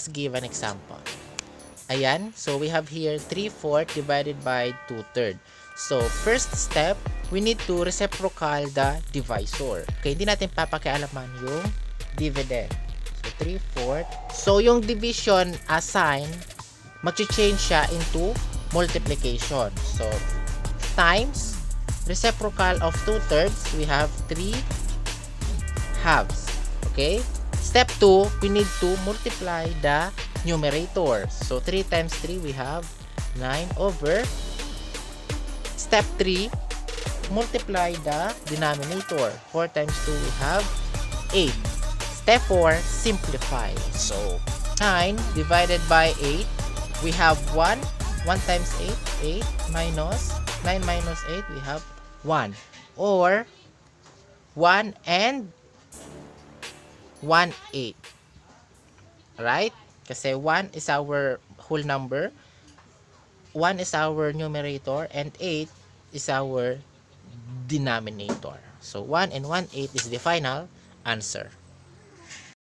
let's give an example. Ayan, so we have here 3/4 divided by 2/3. So, first step, we need to reciprocal the divisor. Okay, hindi natin papakialaman yung dividend. So, 3/4. So, yung division sign, mag-change siya into multiplication. So, times reciprocal of 2/3, we have 3 halves. Okay? Step 2, we need to multiply the numerator. So, 3 times 3, we have 9 over. Step 3, multiply the denominator. 4 times 2, we have 8. Step 4, simplify. So, 9 divided by 8, we have 1. 1 times 8, 8 minus 9 minus 8, we have 1. Or 1 and 1/8. Right? Kasi 1 is our whole number, 1 is our numerator, and 8 is our denominator. So 1 and 1/8 is the final answer.